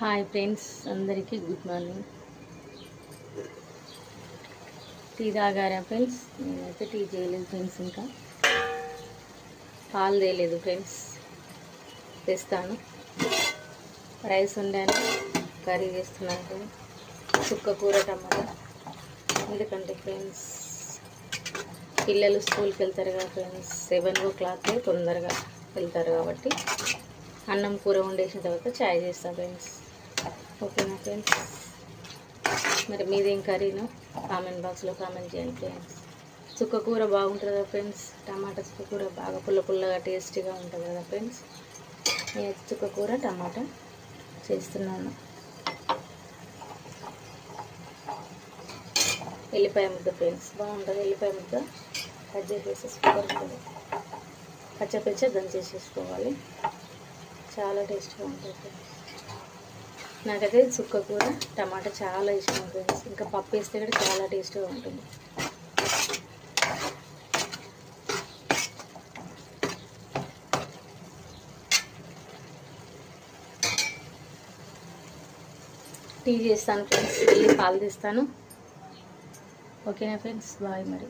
Hi friends, అందరికీ good morning. Tea తాగారా friends? నేనైతే టీ చేయలేదు ఫ్రెండ్స్. ఇంకా పాలు తేయలేదు ఫ్రెండ్స్, తెస్తాను. రైస్ వండాను, కర్రీ చేస్తున్నాను ఫ్రెండ్స్. చుక్క కూర టమాటా. ఎందుకంటే ఫ్రెండ్స్ పిల్లలు స్కూల్కి వెళ్తారు కదా ఫ్రెండ్స్, 7 o'clock తొందరగా వెళ్తారు కాబట్టి అన్నం కూర వండేసిన తర్వాత చాయ్ చేస్తాను ఫ్రెండ్స్. ఓకేనా ఫ్రెండ్స్? మరి మీదేం కర్రీనో కామెంట్ బాక్స్లో కామెంట్ చేయండి ఫ్రెండ్స్. చుక్క కూర బాగుంటుంది కదా ఫ్రెండ్స్, టమాటా చుక్క కూర బాగా పుల్లగా టేస్టీగా ఉంటుంది కదా ఫ్రెండ్స్. నేను చుక్క కూర టమాటా చేస్తున్నాను. ఎల్లిపాయ ముద్ద ఫ్రెండ్స్, బాగుంటుంది. ఎల్లిపాయ ముద్ద కట్ చేసేసి సూపర్ ఉంటుంది. పచ్చ దంచేసేసుకోవాలి, చాలా టేస్ట్గా ఉంటుంది ఫ్రెండ్స్. నాకైతే చుక్క కూర టమాటా చాలా ఇష్టం ఫ్రెండ్స్. ఇంకా పప్పు వేస్తే కూడా చాలా టేస్ట్గా ఉంటుంది. టీ చేస్తాను ఫ్రెండ్స్, వెళ్ళి పాలు తీస్తాను. ఓకేనా ఫ్రెండ్స్? బాయ్ మరి.